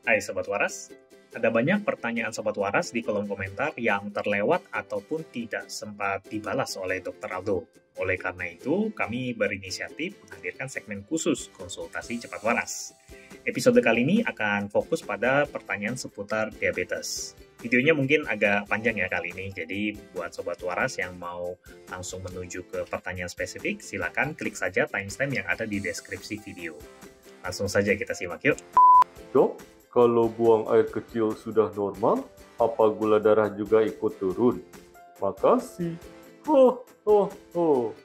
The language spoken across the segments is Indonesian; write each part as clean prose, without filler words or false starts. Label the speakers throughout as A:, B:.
A: Hai Sobat Waras, ada banyak pertanyaan Sobat Waras di kolom komentar yang terlewat ataupun tidak sempat dibalas oleh Dr. Aldo. Oleh karena itu, kami berinisiatif menghadirkan segmen khusus konsultasi cepat waras. Episode kali ini akan fokus pada pertanyaan seputar diabetes. Videonya mungkin agak panjang ya kali ini, jadi buat Sobat Waras yang mau langsung menuju ke pertanyaan spesifik, silakan klik saja timestamp yang ada di deskripsi video. Langsung saja kita simak yuk.
B: Dok, kalau buang air kecil sudah normal, apa gula darah juga ikut turun? Makasih.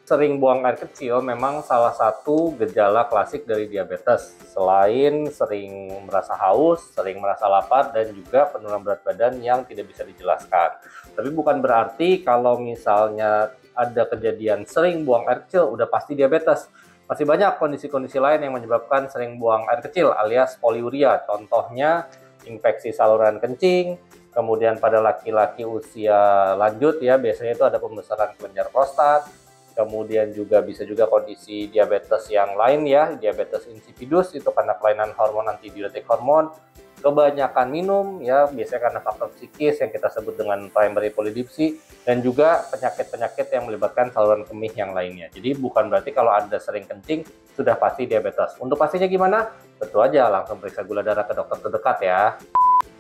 C: Sering buang air kecil memang salah satu gejala klasik dari diabetes. Selain sering merasa haus, sering merasa lapar, dan juga penurunan berat badan yang tidak bisa dijelaskan. Tapi bukan berarti kalau misalnya ada kejadian sering buang air kecil, udah pasti diabetes. Masih banyak kondisi-kondisi lain yang menyebabkan sering buang air kecil alias poliuria. Contohnya infeksi saluran kencing, kemudian pada laki-laki usia lanjut ya biasanya itu ada pembesaran kelenjar prostat, kemudian bisa juga kondisi diabetes yang lain ya, diabetes insipidus itu karena kelainan hormon antibiotik hormon, kebanyakan minum ya biasanya karena faktor psikis yang kita sebut dengan primary polydipsia, dan juga penyakit-penyakit yang melibatkan saluran kemih yang lainnya. Jadi bukan berarti kalau Anda sering kencing sudah pasti diabetes. Untuk pastinya gimana? Tentu aja langsung periksa gula darah ke dokter terdekat ya.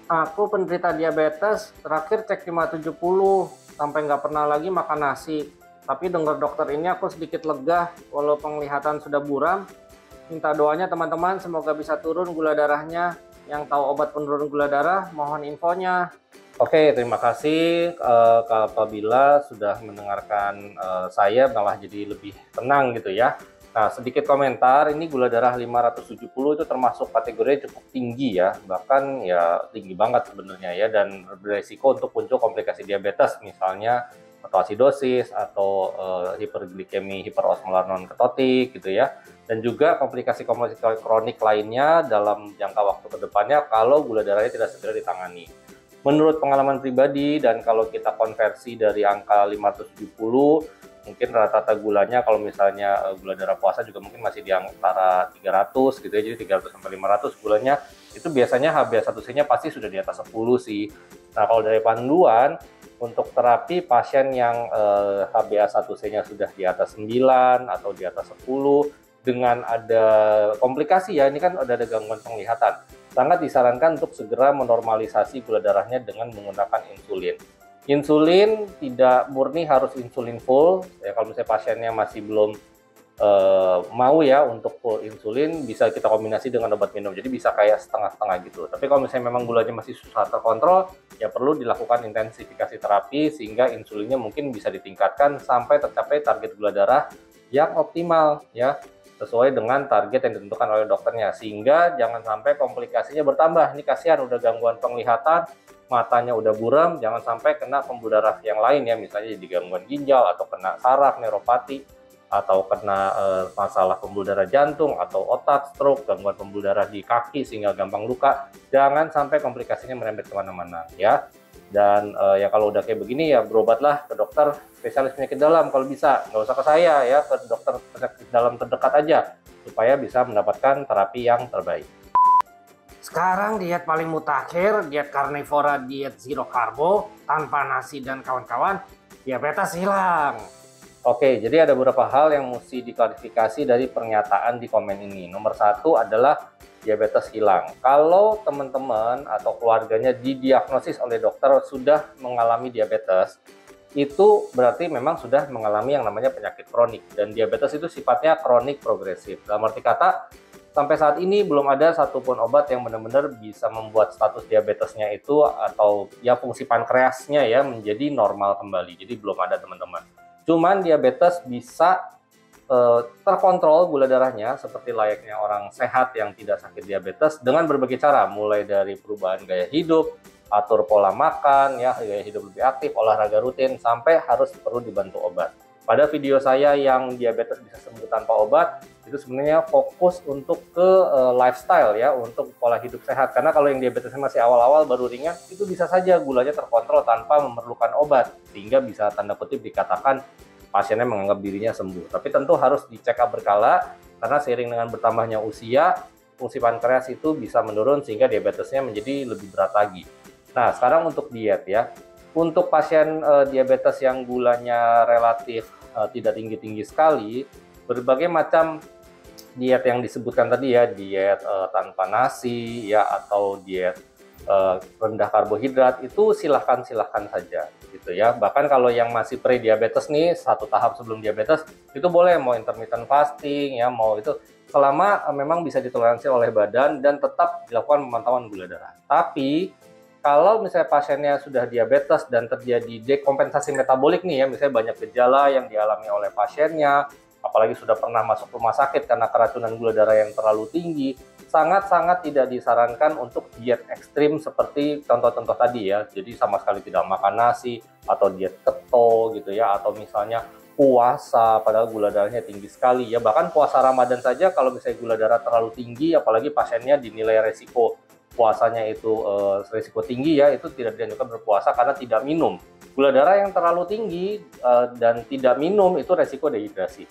C: Aku penderita diabetes, terakhir cek 570, sampai nggak pernah lagi makan nasi. Tapi dengar dokter ini aku sedikit lega, walau penglihatan sudah buram. Minta doanya teman-teman, semoga bisa turun gula darahnya. Yang tahu obat penurun gula darah, mohon infonya. Oke, terima kasih apabila sudah mendengarkan saya malah jadi lebih tenang gitu ya. Nah, sedikit komentar, ini gula darah 570 itu termasuk kategori cukup tinggi ya, bahkan ya tinggi banget sebenarnya ya, dan beresiko untuk muncul komplikasi diabetes, misalnya ketoasidosis atau hiperglikemi hiperosmolar non-ketotik gitu ya, dan juga komplikasi-komplikasi kronik lainnya dalam jangka waktu kedepannya kalau gula darahnya tidak segera ditangani. Menurut pengalaman pribadi dan kalau kita konversi dari angka 570, mungkin rata-rata gulanya kalau misalnya gula darah puasa juga mungkin masih di antara 300 gitu ya, jadi 300 sampai 500 gulanya, itu biasanya HbA1c-nya pasti sudah di atas 10 sih. Nah, kalau dari panduan untuk terapi pasien yang HbA1c-nya sudah di atas 9 atau di atas 10 dengan ada komplikasi ya, ini kan ada gangguan penglihatan, sangat disarankan untuk segera menormalisasi gula darahnya dengan menggunakan insulin. Insulin tidak murni harus insulin full ya, kalau misalnya pasiennya masih belum mau ya untuk full insulin, bisa kita kombinasi dengan obat minum, jadi bisa kayak setengah-setengah gitu. Tapi kalau misalnya memang gulanya masih susah terkontrol, ya perlu dilakukan intensifikasi terapi sehingga insulinnya mungkin bisa ditingkatkan sampai tercapai target gula darah yang optimal ya, sesuai dengan target yang ditentukan oleh dokternya, sehingga jangan sampai komplikasinya bertambah. Ini kasihan udah gangguan penglihatan, matanya udah buram, jangan sampai kena pembuluh darah yang lain ya, misalnya jadi gangguan ginjal atau kena saraf, neuropati, atau kena masalah pembuluh darah jantung atau otak, stroke, gangguan pembuluh darah di kaki sehingga gampang luka. Jangan sampai komplikasinya merembet kemana-mana ya. Dan ya kalau udah kayak begini ya berobatlah ke dokter spesialis penyakit dalam kalau bisa, nggak usah ke saya ya, ke dokter penyakit dalam terdekat aja supaya bisa mendapatkan terapi yang terbaik.
D: Sekarang diet paling mutakhir, diet karnivora, diet zero karbo, tanpa nasi dan kawan-kawan, diabetes hilang.
C: Oke, jadi ada beberapa hal yang mesti diklarifikasi dari pernyataan di komen ini. Nomor satu adalah diabetes hilang. Kalau teman-teman atau keluarganya didiagnosis oleh dokter sudah mengalami diabetes, itu berarti memang sudah mengalami yang namanya penyakit kronik. Dan diabetes itu sifatnya kronik progresif. Dalam arti kata, sampai saat ini belum ada satupun obat yang benar-benar bisa membuat status diabetesnya itu atau ya fungsi pankreasnya ya menjadi normal kembali. Jadi belum ada teman-teman. Cuman diabetes bisa terkontrol gula darahnya seperti layaknya orang sehat yang tidak sakit diabetes dengan berbagai cara, mulai dari perubahan gaya hidup, atur pola makan, ya gaya hidup lebih aktif, olahraga rutin, sampai harus perlu dibantu obat. Pada video saya yang diabetes bisa sembuh tanpa obat, itu sebenarnya fokus untuk ke lifestyle ya, untuk pola hidup sehat. Karena kalau yang diabetesnya masih awal-awal baru ringan, itu bisa saja gulanya terkontrol tanpa memerlukan obat, sehingga bisa tanda kutip dikatakan pasiennya menganggap dirinya sembuh. Tapi tentu harus dicek up berkala, karena seiring dengan bertambahnya usia, fungsi pankreas itu bisa menurun sehingga diabetesnya menjadi lebih berat lagi. Nah, sekarang untuk diet ya. Untuk pasien diabetes yang gulanya relatif tidak tinggi-tinggi sekali, berbagai macam diet yang disebutkan tadi ya, diet tanpa nasi ya, atau diet rendah karbohidrat, itu silahkan saja gitu ya. Bahkan kalau yang masih pre-diabetes nih, satu tahap sebelum diabetes, itu boleh mau intermittent fasting ya, mau itu selama memang bisa ditoleransi oleh badan dan tetap dilakukan pemantauan gula darah. Tapi kalau misalnya pasiennya sudah diabetes dan terjadi dekompensasi metabolik nih ya, misalnya banyak gejala yang dialami oleh pasiennya, apalagi sudah pernah masuk rumah sakit karena keracunan gula darah yang terlalu tinggi, sangat-sangat tidak disarankan untuk diet ekstrim seperti contoh-contoh tadi ya. Jadi sama sekali tidak makan nasi, atau diet keto gitu ya, atau misalnya puasa padahal gula darahnya tinggi sekali ya. Bahkan puasa Ramadan saja kalau misalnya gula darah terlalu tinggi, apalagi pasiennya dinilai resiko puasanya itu risiko tinggi ya, itu tidak dianjurkan berpuasa karena tidak minum. Gula darah yang terlalu tinggi dan tidak minum itu resiko dehidrasi.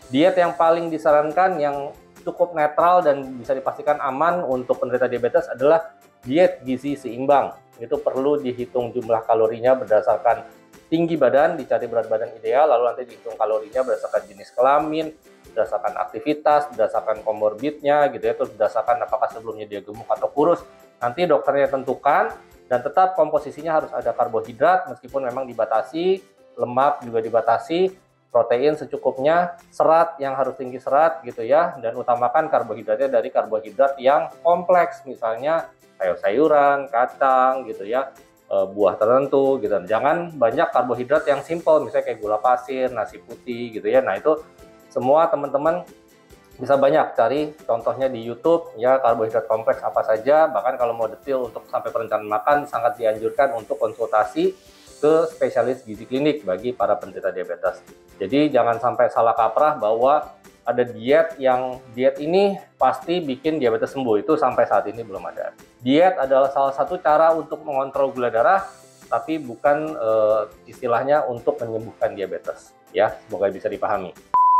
C: Diet yang paling disarankan yang cukup netral dan bisa dipastikan aman untuk penderita diabetes adalah diet gizi seimbang. Itu perlu dihitung jumlah kalorinya berdasarkan tinggi badan, dicari berat badan ideal, lalu nanti dihitung kalorinya berdasarkan jenis kelamin, berdasarkan aktivitas, berdasarkan komorbidnya gitu ya, terus berdasarkan apakah sebelumnya dia gemuk atau kurus. Nanti dokternya tentukan, dan tetap komposisinya harus ada karbohidrat meskipun memang dibatasi, lemak juga dibatasi, protein secukupnya, serat yang harus tinggi serat gitu ya, dan utamakan karbohidratnya dari karbohidrat yang kompleks, misalnya sayur-sayuran, kacang gitu ya, buah tertentu gitu. Jangan banyak karbohidrat yang simple, misalnya kayak gula pasir, nasi putih gitu ya. Nah itu semua teman-teman bisa banyak cari contohnya di YouTube ya, karbohidrat kompleks apa saja. Bahkan kalau mau detail untuk sampai perencanaan makan, sangat dianjurkan untuk konsultasi ke spesialis gizi klinik bagi para penderita diabetes. Jadi jangan sampai salah kaprah bahwa ada diet ini pasti bikin diabetes sembuh. Itu sampai saat ini belum ada. Diet adalah salah satu cara untuk mengontrol gula darah, tapi bukan istilahnya untuk menyembuhkan diabetes. Ya, semoga bisa dipahami.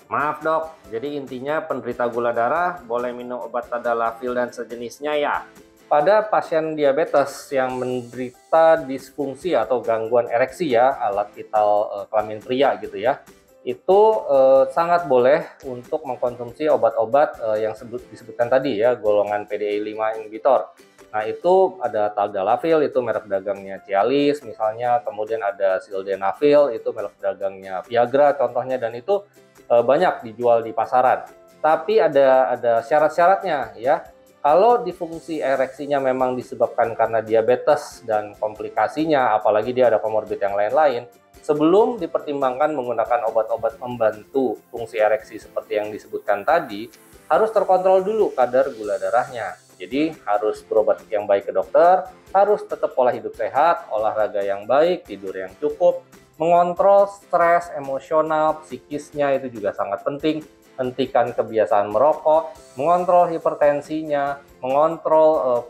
D: Maaf dok, jadi intinya penderita gula darah boleh minum obat tadalafil dan sejenisnya ya?
C: Pada pasien diabetes yang menderita disfungsi atau gangguan ereksi ya, alat vital kelamin pria gitu ya, itu sangat boleh untuk mengkonsumsi obat-obat yang disebutkan tadi ya, golongan PDE5 inhibitor. Nah itu ada tadalafil, itu merek dagangnya Cialis misalnya, kemudian ada sildenafil, itu merek dagangnya Viagra contohnya, dan itu banyak dijual di pasaran. Tapi ada syarat-syaratnya ya. Kalau disfungsi ereksinya memang disebabkan karena diabetes dan komplikasinya, apalagi dia ada komorbid yang lain-lain, sebelum dipertimbangkan menggunakan obat-obat membantu fungsi ereksi seperti yang disebutkan tadi, harus terkontrol dulu kadar gula darahnya. Jadi harus berobat yang baik ke dokter, harus tetap pola hidup sehat, olahraga yang baik, tidur yang cukup, mengontrol stres emosional, psikisnya itu juga sangat penting. Hentikan kebiasaan merokok, mengontrol hipertensinya, mengontrol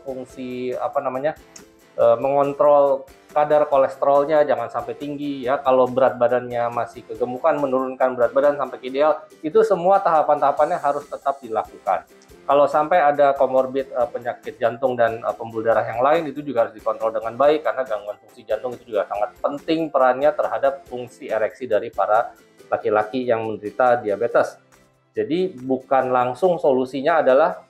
C: mengontrol kadar kolesterolnya jangan sampai tinggi ya. Kalau berat badannya masih kegemukan, menurunkan berat badan sampai ke ideal. Itu semua tahapan-tahapannya harus tetap dilakukan. Kalau sampai ada komorbid penyakit jantung dan pembuluh darah yang lain, itu juga harus dikontrol dengan baik, karena gangguan fungsi jantung itu juga sangat penting perannya terhadap fungsi ereksi dari para laki-laki yang menderita diabetes. Jadi bukan langsung solusinya adalah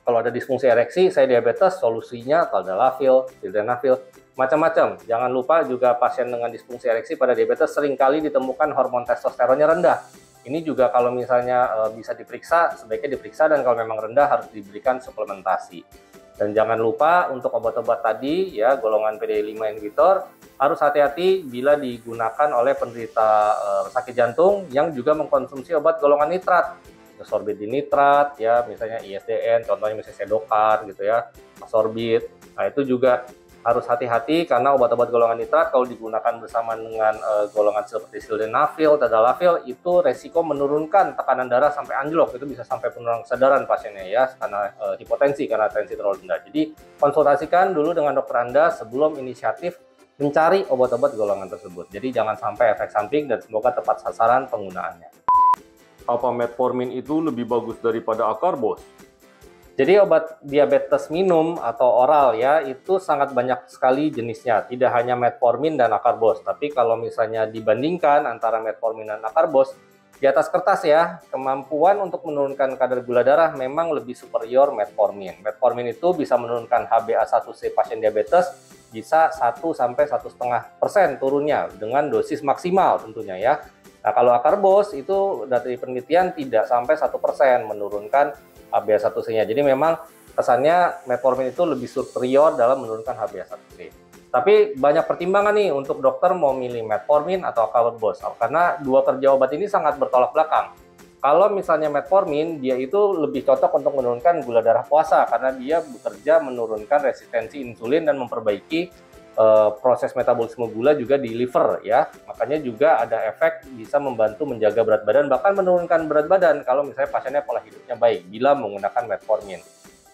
C: kalau ada disfungsi ereksi, saya diabetes, solusinya tadalafil, sildenafil, macam-macam. Jangan lupa juga pasien dengan disfungsi ereksi pada diabetes seringkali ditemukan hormon testosteronnya rendah. Ini juga kalau misalnya bisa diperiksa, sebaiknya diperiksa, dan kalau memang rendah harus diberikan suplementasi. Dan jangan lupa untuk obat-obat tadi ya, golongan PDE5 inhibitor, harus hati-hati bila digunakan oleh penderita sakit jantung yang juga mengkonsumsi obat golongan nitrat, sorbit dinitrat ya, misalnya ISDN, contohnya misalnya Sedocar gitu ya, sorbit. Nah itu juga harus hati-hati karena obat-obat golongan nitrat kalau digunakan bersama dengan golongan seperti sildenafil, tadalafil, itu resiko menurunkan tekanan darah sampai anjlok, itu bisa sampai penurunan kesadaran pasiennya ya, karena hipotensi karena tensi terlalu rendah. Jadi konsultasikan dulu dengan dokter Anda sebelum inisiatif mencari obat-obat golongan tersebut. Jadi jangan sampai efek samping, dan semoga tepat sasaran penggunaannya.
B: Apa metformin itu lebih bagus daripada akar, bos?
C: Jadi obat diabetes minum atau oral ya itu sangat banyak sekali jenisnya, tidak hanya metformin dan acarbose. Tapi kalau misalnya dibandingkan antara metformin dan acarbose, di atas kertas ya, kemampuan untuk menurunkan kadar gula darah memang lebih superior metformin. Metformin itu bisa menurunkan HbA1c pasien diabetes bisa 1–1,5% turunnya dengan dosis maksimal tentunya ya. Nah kalau acarbose itu dari penelitian tidak sampai 1% menurunkan HbA1c-nya. Jadi memang kesannya metformin itu lebih superior dalam menurunkan HbA1c. Tapi banyak pertimbangan nih untuk dokter mau milih metformin atau acarbose karena dua kerja obat ini sangat bertolak belakang. Kalau misalnya metformin, dia itu lebih cocok untuk menurunkan gula darah puasa karena dia bekerja menurunkan resistensi insulin dan memperbaiki proses metabolisme gula juga di liver ya. Makanya juga ada efek bisa membantu menjaga berat badan, bahkan menurunkan berat badan kalau misalnya pasiennya pola hidupnya baik bila menggunakan metformin.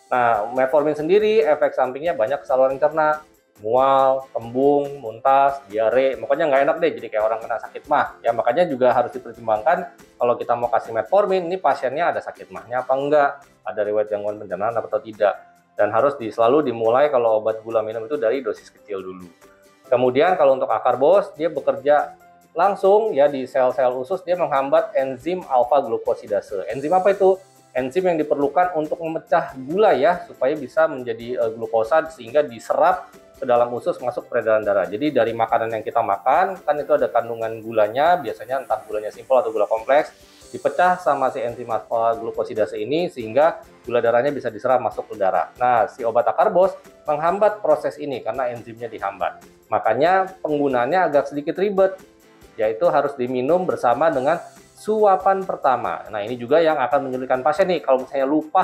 C: Nah, metformin sendiri efek sampingnya banyak ke saluran cerna, mual, kembung, muntah, diare, pokoknya nggak enak deh, jadi kayak orang kena sakit mah. Ya makanya juga harus dipertimbangkan kalau kita mau kasih metformin, ini pasiennya ada sakit mahnya apa enggak, ada riwayat gangguan pencernaan atau tidak. Dan harus selalu dimulai kalau obat gula minum itu dari dosis kecil dulu. Kemudian kalau untuk acarbose, dia bekerja langsung ya di sel-sel usus, dia menghambat enzim alfa glukosidase. Enzim apa itu? Enzim yang diperlukan untuk memecah gula ya, supaya bisa menjadi glukosa sehingga diserap ke dalam usus masuk peredaran darah. Jadi dari makanan yang kita makan kan itu ada kandungan gulanya, biasanya entah gulanya simpel atau gula kompleks, dipecah sama si enzim alfa glukosidase ini sehingga gula darahnya bisa diserap masuk ke darah. Nah, si obat acarbose menghambat proses ini karena enzimnya dihambat. Makanya penggunaannya agak sedikit ribet, yaitu harus diminum bersama dengan suapan pertama. Nah, ini juga yang akan menyulitkan pasien nih kalau misalnya lupa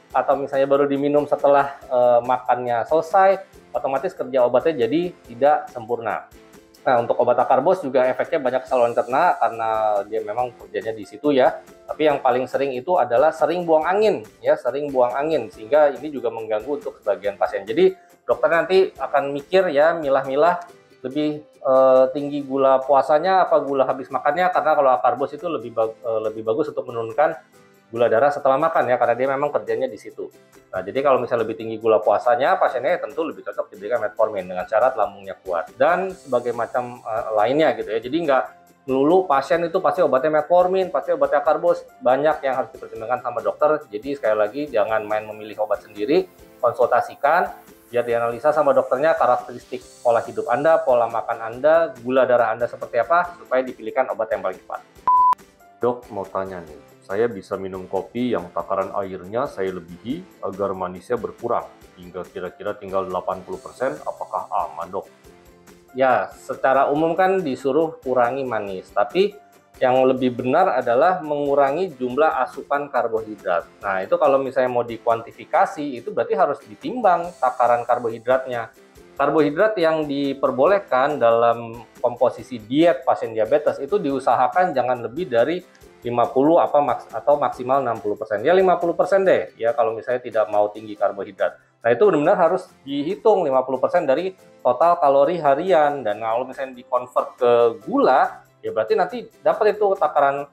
C: atau misalnya baru diminum setelah makannya selesai, otomatis kerja obatnya jadi tidak sempurna. Nah, untuk obat acarbose juga efeknya banyak ke saluran cerna karena dia memang kerjanya di situ ya. Tapi yang paling sering itu adalah sering buang angin ya, sering buang angin sehingga ini juga mengganggu untuk sebagian pasien. Jadi dokter nanti akan mikir ya, milah-milah lebih tinggi gula puasanya apa gula habis makannya, karena kalau acarbose itu lebih bagus untuk menurunkan gula darah setelah makan ya, karena dia memang kerjanya di situ. Nah, jadi kalau misalnya lebih tinggi gula puasanya, pasiennya tentu lebih cocok diberikan metformin dengan syarat lambungnya kuat dan sebagai macam lainnya gitu ya. Jadi nggak melulu pasien itu pasti obatnya metformin, pasti obatnya acarbose. Banyak yang harus dipertimbangkan sama dokter. Jadi sekali lagi jangan main memilih obat sendiri, konsultasikan biar dianalisa sama dokternya karakteristik pola hidup Anda, pola makan Anda, gula darah Anda seperti apa supaya dipilihkan obat yang paling tepat.
B: Dok, mau tanya nih, saya bisa minum kopi yang takaran airnya saya lebihi agar manisnya berkurang hingga kira-kira tinggal 80%, apakah aman dok?
C: Ya, secara umum kan disuruh kurangi manis, tapi yang lebih benar adalah mengurangi jumlah asupan karbohidrat. Nah, itu kalau misalnya mau dikuantifikasi, itu berarti harus ditimbang takaran karbohidratnya. Karbohidrat yang diperbolehkan dalam komposisi diet pasien diabetes itu diusahakan jangan lebih dari 50 atau maksimal 60%. Ya 50% deh ya kalau misalnya tidak mau tinggi karbohidrat. Nah, itu benar-benar harus dihitung 50% dari total kalori harian, dan kalau misalnya dikonvert ke gula, ya berarti nanti dapat itu takaran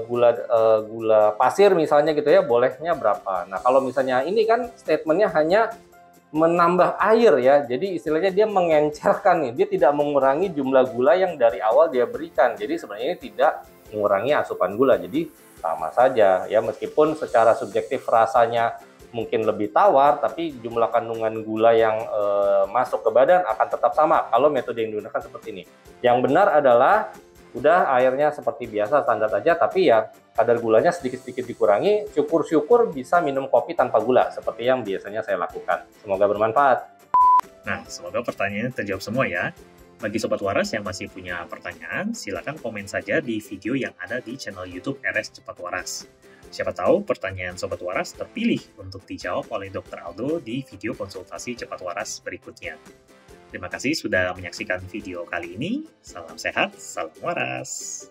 C: gula pasir misalnya gitu ya, bolehnya berapa. Nah, kalau misalnya ini kan statementnya hanya menambah air ya, jadi istilahnya dia mengencerkan nih, dia tidak mengurangi jumlah gula yang dari awal dia berikan. Jadi sebenarnya ini tidak mengurangi asupan gula, jadi sama saja ya, meskipun secara subjektif rasanya mungkin lebih tawar, tapi jumlah kandungan gula yang masuk ke badan akan tetap sama kalau metode yang digunakan seperti ini. Yang benar adalah udah airnya seperti biasa standar aja, tapi ya kadar gulanya sedikit-sedikit dikurangi, syukur-syukur bisa minum kopi tanpa gula seperti yang biasanya saya lakukan. Semoga bermanfaat.
A: Nah, semoga pertanyaannya terjawab semua ya. Bagi Sobat Waras yang masih punya pertanyaan, silakan komen saja di video yang ada di channel YouTube RS Cepat Waras. Siapa tahu pertanyaan Sobat Waras terpilih untuk dijawab oleh Dr. Aldo di video konsultasi Cepat Waras berikutnya. Terima kasih sudah menyaksikan video kali ini. Salam sehat, salam waras.